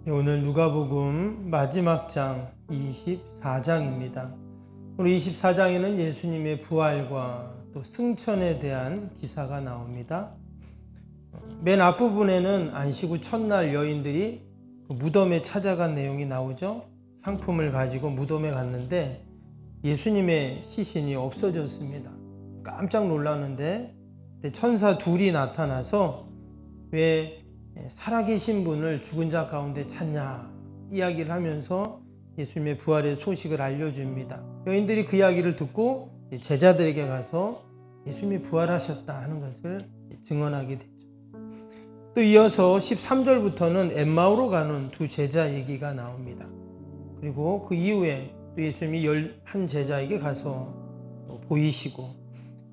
오늘 누가복음 마지막 장 24장입니다. 오늘 24장에는 예수님의 부활과 또 승천에 대한 기사가 나옵니다. 맨 앞부분에는 안식 후 첫날 여인들이 무덤에 찾아간 내용이 나오죠. 상품을 가지고 무덤에 갔는데 예수님의 시신이 없어졌습니다. 깜짝 놀랐는데 천사 둘이 나타나서 왜 살아계신 분을 죽은 자 가운데 찾냐 이야기를 하면서 예수님의 부활의 소식을 알려줍니다. 여인들이 그 이야기를 듣고 제자들에게 가서 예수님이 부활하셨다 하는 것을 증언하게 되죠. 또 이어서 13절부터는 엠마오로 가는 두 제자 얘기가 나옵니다. 그리고 그 이후에 또 예수님이 11제자에게 가서 보이시고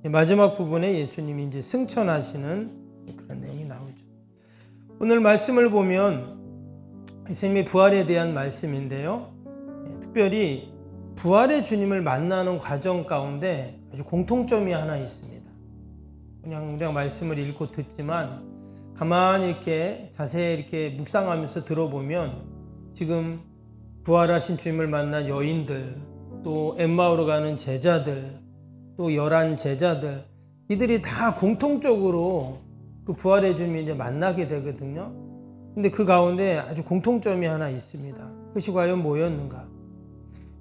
마지막 부분에 예수님이 이제 승천하시는 그런 내용이 나오죠. 오늘 말씀을 보면 예수님의 부활에 대한 말씀인데요. 특별히 부활의 주님을 만나는 과정 가운데 아주 공통점이 하나 있습니다. 그냥 우리가 말씀을 읽고 듣지만 가만히 이렇게 자세히 이렇게 묵상하면서 들어보면 지금 부활하신 주님을 만난 여인들, 또 엠마오로 가는 제자들, 또 11제자들, 이들이 다 공통적으로 그 부활의 주님을 이제 만나게 되거든요. 근데 그 가운데 아주 공통점이 하나 있습니다. 그것이 과연 뭐였는가?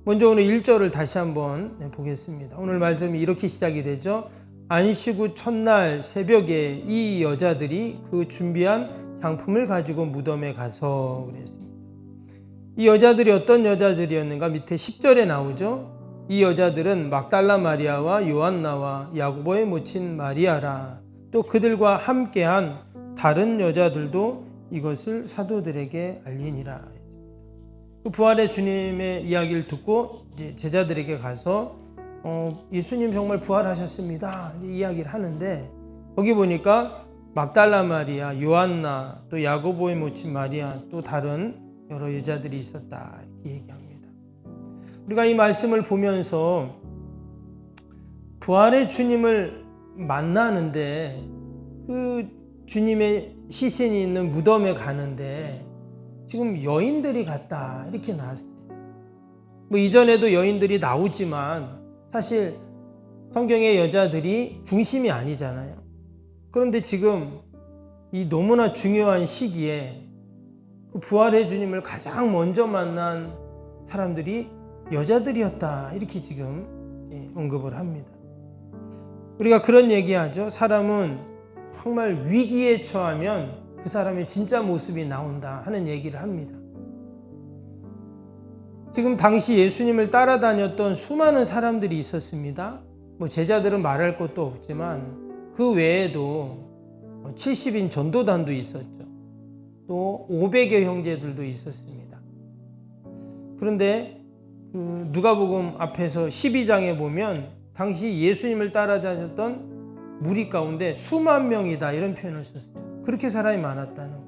먼저 오늘 1절을 다시 한번 보겠습니다. 오늘 말씀이 이렇게 시작이 되죠. 안식 후 첫날 새벽에 이 여자들이 그 준비한 향품을 가지고 무덤에 가서 그랬습니다. 이 여자들이 어떤 여자들이었는가? 밑에 10절에 나오죠. 이 여자들은 막달라 마리아와 요한나와 야고보의 모친 마리아라. 또 그들과 함께한 다른 여자들도 이것을 사도들에게 알리니라. 그 부활의 주님의 이야기를 듣고 이제 제자들에게 가서 예수님 정말 부활하셨습니다 이야기를 하는데, 거기 보니까 막달라 마리아, 요한나, 또 야고보의 모친 마리아, 또 다른 여러 여자들이 있었다 이렇게 얘기합니다. 우리가 이 말씀을 보면서 부활의 주님을 만나는데 그 주님의 시신이 있는 무덤에 가는데 지금 여인들이 갔다 이렇게 나왔어요. 뭐 이전에도 여인들이 나오지만 사실 성경의 여자들이 중심이 아니잖아요. 그런데 지금 이 너무나 중요한 시기에 그 부활의 주님을 가장 먼저 만난 사람들이 여자들이었다 이렇게 지금 언급을 합니다. 우리가 그런 얘기하죠. 사람은 정말 위기에 처하면 그 사람의 진짜 모습이 나온다 하는 얘기를 합니다. 지금 당시 예수님을 따라다녔던 수많은 사람들이 있었습니다. 뭐 제자들은 말할 것도 없지만 그 외에도 70인 전도단도 있었죠. 또 500여 형제들도 있었습니다. 그런데 누가복음 앞에서 12장에 보면 당시 예수님을 따라다녔던 무리 가운데 수만 명이다 이런 표현을 썼어요. 그렇게 사람이 많았다는 거예요.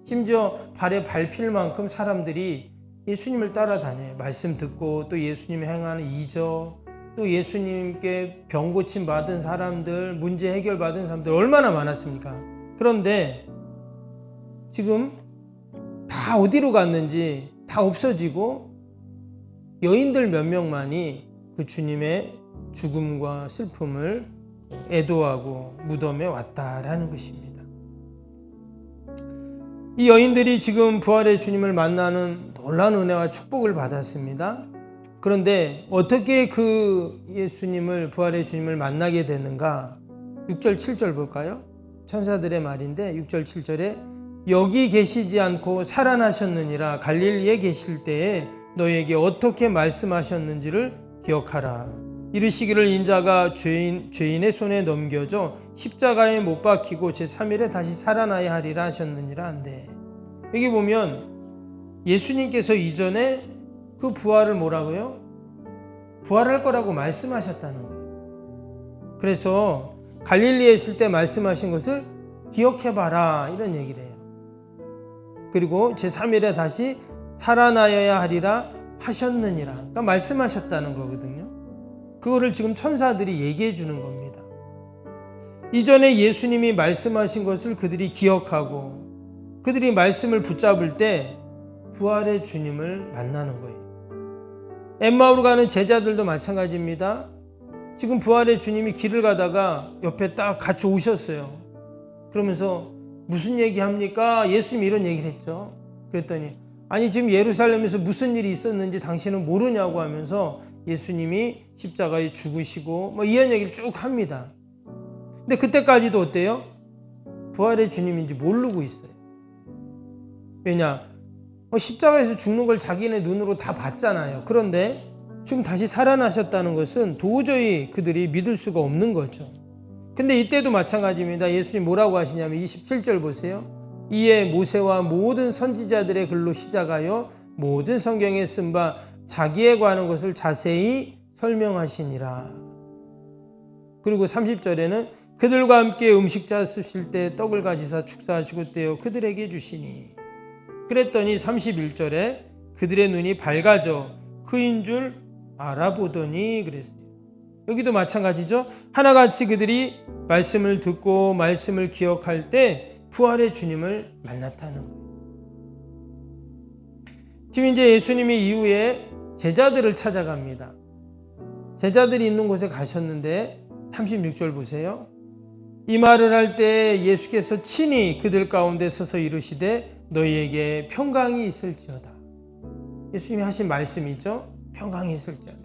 심지어 발에 밟힐 만큼 사람들이 예수님을 따라다녀요. 말씀 듣고 또 예수님이 행하는 이적, 또 예수님께 병 고침 받은 사람들, 문제 해결 받은 사람들 얼마나 많았습니까? 그런데 지금 다 어디로 갔는지 다 없어지고 여인들 몇 명만이 그 주님의 죽음과 슬픔을 애도하고 무덤에 왔다라는 것입니다. 이 여인들이 지금 부활의 주님을 만나는 놀라운 은혜와 축복을 받았습니다. 그런데 어떻게 그 예수님을, 부활의 주님을 만나게 되는가? 6절 7절 볼까요? 천사들의 말인데 6절 7절에 여기 계시지 않고 살아나셨느니라. 갈릴리에 계실 때에 너에게 어떻게 말씀하셨는지를 기억하라. 이르시기를 인자가 죄인의 손에 넘겨져 십자가에 못 박히고 제3일에 다시 살아나야 하리라 하셨느니라 한데, 여기 보면 예수님께서 이전에 그 부활을 뭐라고요? 부활할 거라고 말씀하셨다는 거예요. 그래서 갈릴리에 있을 때 말씀하신 것을 기억해봐라 이런 얘기를 해요. 그리고 제3일에 다시 살아나야 하리라 하셨느니라. 그러니까 말씀하셨다는 거거든요. 그거를 지금 천사들이 얘기해 주는 겁니다. 이전에 예수님이 말씀하신 것을 그들이 기억하고 그들이 말씀을 붙잡을 때 부활의 주님을 만나는 거예요. 엠마오로 가는 제자들도 마찬가지입니다. 지금 부활의 주님이 길을 가다가 옆에 딱 같이 오셨어요. 그러면서 무슨 얘기합니까? 예수님이 이런 얘기를 했죠. 그랬더니 아니 지금 예루살렘에서 무슨 일이 있었는지 당신은 모르냐고 하면서 예수님이 십자가에 죽으시고 뭐 이런 얘기를 쭉 합니다. 근데 그때까지도 어때요? 부활의 주님인지 모르고 있어요. 왜냐? 십자가에서 죽는 걸 자기네 눈으로 다 봤잖아요. 그런데 지금 다시 살아나셨다는 것은 도저히 그들이 믿을 수가 없는 거죠. 근데 이때도 마찬가지입니다. 예수님 뭐라고 하시냐면 27절 보세요. 이에 모세와 모든 선지자들의 글로 시작하여 모든 성경에 쓴 바 자기에 관한 것을 자세히 설명하시니라. 그리고 30절에는 그들과 함께 음식자 쓰실 때 떡을 가지사 축사하시고 떼어 그들에게 주시니. 그랬더니 31절에 그들의 눈이 밝아져 그인 줄 알아보더니 그랬어요. 여기도 마찬가지죠. 하나같이 그들이 말씀을 듣고 말씀을 기억할 때 부활의 주님을 만났다는 거예요. 지금 이제 예수님이 이후에 제자들을 찾아갑니다. 제자들이 있는 곳에 가셨는데 36절 보세요. 이 말을 할 때 예수께서 친히 그들 가운데 서서 이르시되 너희에게 평강이 있을지어다. 예수님이 하신 말씀이죠. 평강이 있을지어다.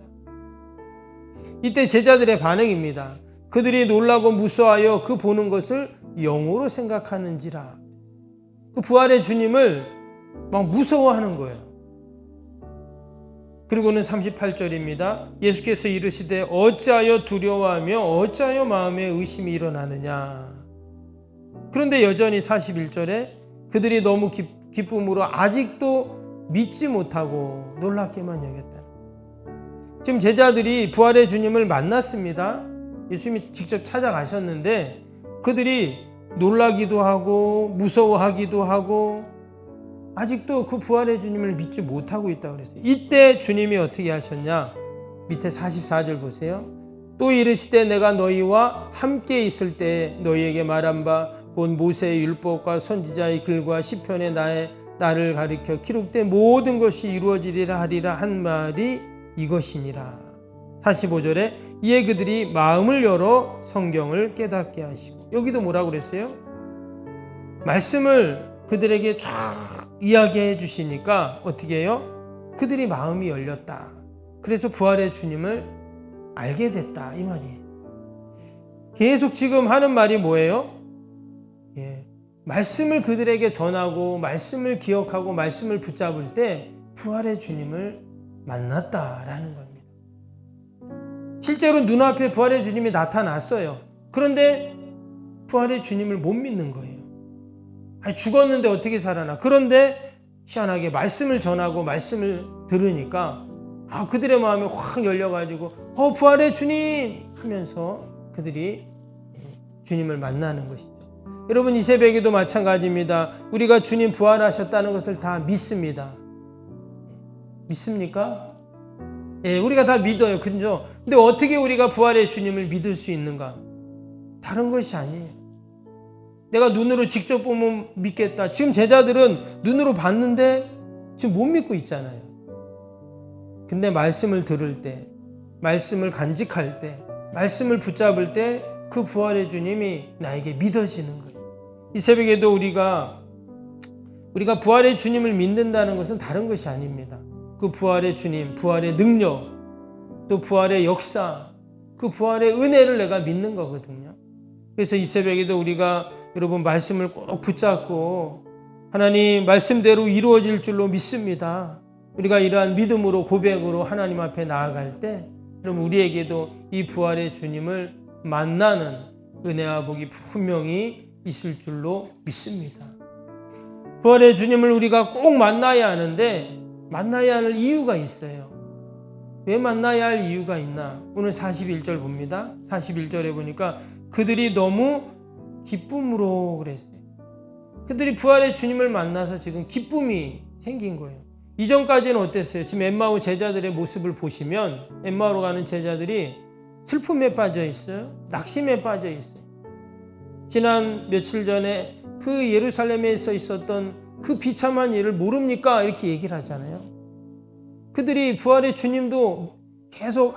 이때 제자들의 반응입니다. 그들이 놀라고 무서워하여 그 보는 것을 영으로 생각하는지라. 그 부활의 주님을 막 무서워하는 거예요. 그리고는 38절입니다. 예수께서 이르시되 어찌하여 두려워하며 어찌하여 마음에 의심이 일어나느냐. 그런데 여전히 41절에 그들이 너무 기쁨으로 아직도 믿지 못하고 놀랍게만 여겼다. 지금 제자들이 부활의 주님을 만났습니다. 예수님이 직접 찾아가셨는데 그들이 놀라기도 하고 무서워하기도 하고 아직도 그 부활의 주님을 믿지 못하고 있다고 그랬어요. 이때 주님이 어떻게 하셨냐? 밑에 44절 보세요. 또 이르시되 내가 너희와 함께 있을 때 너희에게 말한 바 곧 모세의 율법과 선지자의 글과 시편의 나를 가리켜 기록된 모든 것이 이루어지리라 하리라 한 말이 이것이니라. 45절에 이에 그들이 마음을 열어 성경을 깨닫게 하시고. 여기도 뭐라고 그랬어요? 말씀을 그들에게 쫙 이야기해 주시니까 어떻게 해요? 그들이 마음이 열렸다. 그래서 부활의 주님을 알게 됐다 이 말이에요. 계속 지금 하는 말이 뭐예요? 말씀을 그들에게 전하고 말씀을 기억하고 말씀을 붙잡을 때 부활의 주님을 만났다라는 겁니다. 실제로 눈앞에 부활의 주님이 나타났어요. 그런데 부활의 주님을 못 믿는 거예요. 아니, 죽었는데 어떻게 살아나? 그런데 희한하게 말씀을 전하고 말씀을 들으니까 그들의 마음이 확 열려가지고 부활의 주님 하면서 그들이 주님을 만나는 것이죠. 여러분, 이 새벽에도 마찬가지입니다. 우리가 주님 부활하셨다는 것을 다 믿습니다. 믿습니까? 예, 우리가 다 믿어요. 그죠? 근데 어떻게 우리가 부활의 주님을 믿을 수 있는가? 다른 것이 아니에요. 내가 눈으로 직접 보면 믿겠다. 지금 제자들은 눈으로 봤는데 지금 못 믿고 있잖아요. 근데 말씀을 들을 때, 말씀을 간직할 때, 말씀을 붙잡을 때 그 부활의 주님이 나에게 믿어지는 거예요. 이 새벽에도 우리가 부활의 주님을 믿는다는 것은 다른 것이 아닙니다. 그 부활의 주님, 부활의 능력, 또 부활의 역사, 그 부활의 은혜를 내가 믿는 거거든요. 그래서 이 새벽에도 우리가 여러분 말씀을 꼭 붙잡고 하나님 말씀대로 이루어질 줄로 믿습니다. 우리가 이러한 믿음으로 고백으로 하나님 앞에 나아갈 때 여러분 우리에게도 이 부활의 주님을 만나는 은혜와 복이 분명히 있을 줄로 믿습니다. 부활의 주님을 우리가 꼭 만나야 하는데 만나야 할 이유가 있어요. 왜 만나야 할 이유가 있나? 오늘 41절 봅니다. 41절에 보니까 그들이 너무 기쁨으로 그랬어요. 그들이 부활의 주님을 만나서 지금 기쁨이 생긴 거예요. 이전까지는 어땠어요? 지금 엠마오 제자들의 모습을 보시면 엠마오로 가는 제자들이 슬픔에 빠져 있어요. 낙심에 빠져 있어요. 지난 며칠 전에 그 예루살렘에서 있었던 그 비참한 일을 모릅니까? 이렇게 얘기를 하잖아요. 그들이 부활의 주님도 계속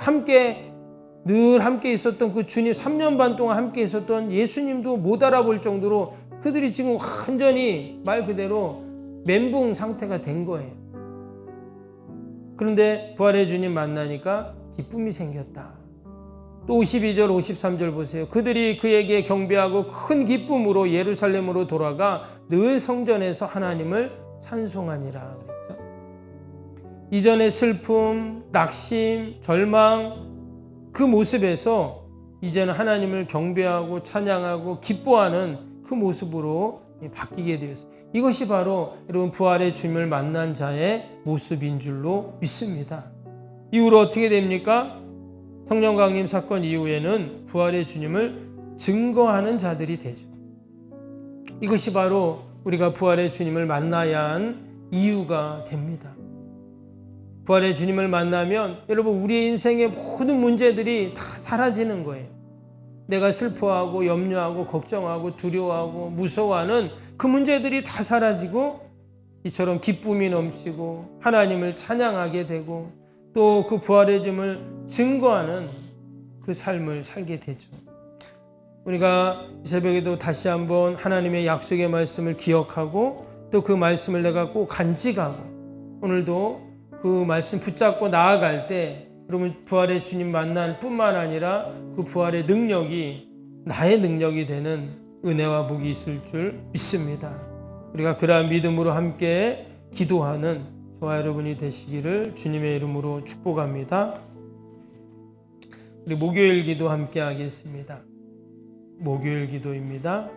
늘 함께 있었던 그 주님, 3년 반 동안 함께 있었던 예수님도 못 알아볼 정도로 그들이 지금 완전히 말 그대로 멘붕 상태가 된 거예요. 그런데 부활의 주님 만나니까 기쁨이 생겼다. 또 52절, 53절 보세요. 그들이 그에게 경배하고 큰 기쁨으로 예루살렘으로 돌아가 늘 성전에서 하나님을 찬송하니라 그랬죠. 이전의 슬픔, 낙심, 절망 그 모습에서 이제는 하나님을 경배하고 찬양하고 기뻐하는 그 모습으로 바뀌게 되었어요. 이것이 바로 여러분 부활의 주님을 만난 자의 모습인 줄로 믿습니다. 이후로 어떻게 됩니까? 성령 강림 사건 이후에는 부활의 주님을 증거하는 자들이 되죠. 이것이 바로 우리가 부활의 주님을 만나야 한 이유가 됩니다. 부활의 주님을 만나면 여러분 우리의 인생의 모든 문제들이 다 사라지는 거예요. 내가 슬퍼하고 염려하고 걱정하고 두려워하고 무서워하는 그 문제들이 다 사라지고 이처럼 기쁨이 넘치고 하나님을 찬양하게 되고 또 그 부활의 주님을 증거하는 그 삶을 살게 되죠. 우리가 이 새벽에도 다시 한번 하나님의 약속의 말씀을 기억하고 또 그 말씀을 내가 꼭 간직하고 오늘도 그 말씀 붙잡고 나아갈 때 여러분 부활의 주님 만날 뿐만 아니라 그 부활의 능력이 나의 능력이 되는 은혜와 복이 있을 줄 믿습니다. 우리가 그러한 믿음으로 함께 기도하는 저와 여러분이 되시기를 주님의 이름으로 축복합니다. 우리 목요일 기도 함께 하겠습니다. 목요일 기도입니다.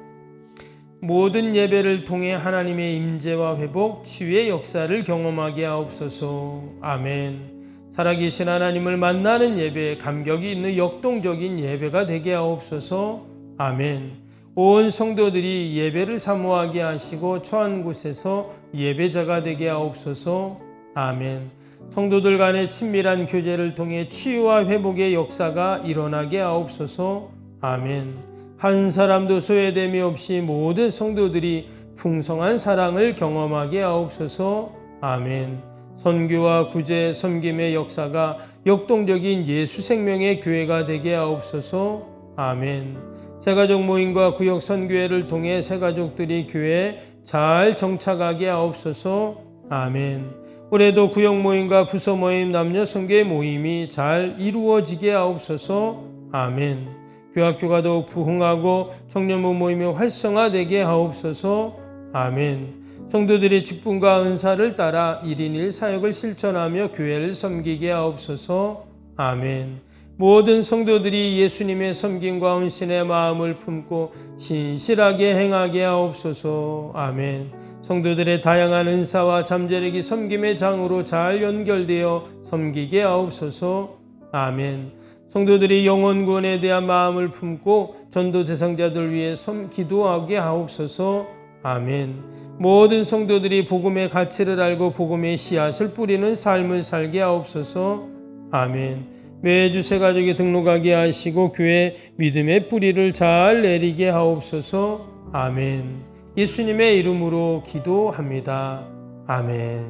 모든 예배를 통해 하나님의 임재와 회복, 치유의 역사를 경험하게 하옵소서. 아멘. 살아계신 하나님을 만나는 예배, 감격이 있는 역동적인 예배가 되게 하옵소서. 아멘. 온 성도들이 예배를 사모하게 하시고 처한 곳에서 예배자가 되게 하옵소서. 아멘. 성도들 간의 친밀한 교제를 통해 치유와 회복의 역사가 일어나게 하옵소서. 아멘. 한 사람도 소외됨이 없이 모든 성도들이 풍성한 사랑을 경험하게 하옵소서. 아멘. 선교와 구제, 섬김의 역사가 역동적인 예수 생명의 교회가 되게 하옵소서. 아멘. 새가족 모임과 구역 선교회를 통해 새가족들이 교회에 잘 정착하게 하옵소서. 아멘. 올해도 구역 모임과 부서 모임, 남녀 선교회 모임이 잘 이루어지게 하옵소서. 아멘. 교학교가 더욱 부흥하고 청년부 모임이 활성화되게 하옵소서. 아멘. 성도들의 직분과 은사를 따라 1인 1사역을 실천하며 교회를 섬기게 하옵소서. 아멘. 모든 성도들이 예수님의 섬김과 헌신의 마음을 품고 신실하게 행하게 하옵소서. 아멘. 성도들의 다양한 은사와 잠재력이 섬김의 장으로 잘 연결되어 섬기게 하옵소서. 아멘. 성도들이 영혼 구원에 대한 마음을 품고 전도 대상자들 위해 기도하게 하옵소서. 아멘. 모든 성도들이 복음의 가치를 알고 복음의 씨앗을 뿌리는 삶을 살게 하옵소서. 아멘. 매주 새가족이 등록하게 하시고 교회 믿음의 뿌리를 잘 내리게 하옵소서. 아멘. 예수님의 이름으로 기도합니다. 아멘.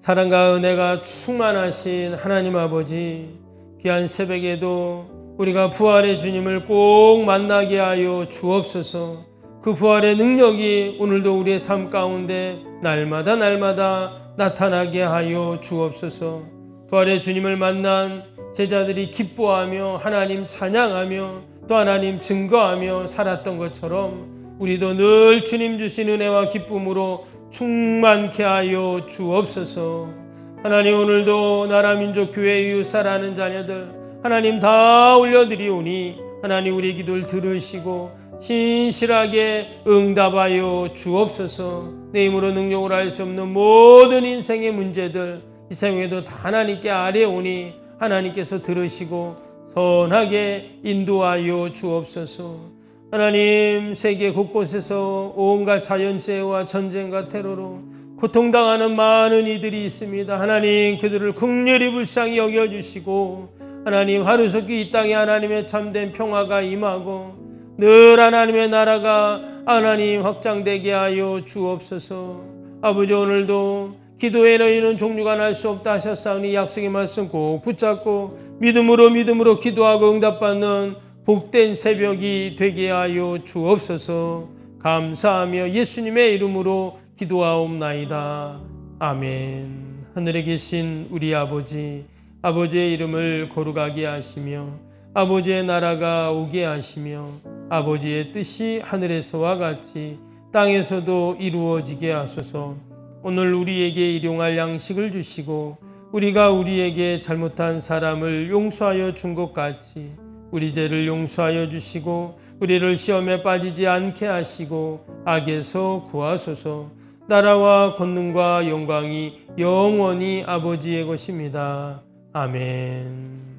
사랑과 은혜가 충만하신 하나님 아버지, 귀한 새벽에도 우리가 부활의 주님을 꼭 만나게 하여 주옵소서. 그 부활의 능력이 오늘도 우리의 삶 가운데 날마다 나타나게 하여 주옵소서. 부활의 주님을 만난 제자들이 기뻐하며 하나님 찬양하며 또 하나님 증거하며 살았던 것처럼 우리도 늘 주님 주신 은혜와 기쁨으로 충만케 하여 주옵소서. 하나님 오늘도 나라 민족 교회 이웃사랑하는 자녀들 하나님 다 올려드리오니 하나님 우리 기도를 들으시고 신실하게 응답하여 주옵소서. 내 힘으로 능력으로 할 수 없는 모든 인생의 문제들 이 생에도 다 하나님께 아뢰오니 하나님께서 들으시고 선하게 인도하여 주옵소서. 하나님 세계 곳곳에서 온갖 자연재해와 전쟁과 테러로 고통당하는 많은 이들이 있습니다. 하나님 그들을 긍휼히 불쌍히 여겨주시고 하나님 하루속히 이 땅에 하나님의 참된 평화가 임하고 늘 하나님의 나라가 하나님 확장되게 하여 주옵소서. 아버지, 오늘도 기도의 너희는 종류가 날 수 없다 하셨사오니 약속의 말씀 꼭 붙잡고 믿음으로 기도하고 응답받는 복된 새벽이 되게 하여 주옵소서. 감사하며 예수님의 이름으로 기도하옵나이다. 아멘. 하늘에 계신 우리 아버지, 아버지의 이름을 거룩하게 하시며 아버지의 나라가 오게 하시며 아버지의 뜻이 하늘에서와 같이 땅에서도 이루어지게 하소서. 오늘 우리에게 일용할 양식을 주시고 우리가 우리에게 잘못한 사람을 용서하여 준 것 같이 우리 죄를 용서하여 주시고 우리를 시험에 빠지지 않게 하시고 악에서 구하소서. 나라와 권능과 영광이 영원히 아버지의 것입니다. 아멘.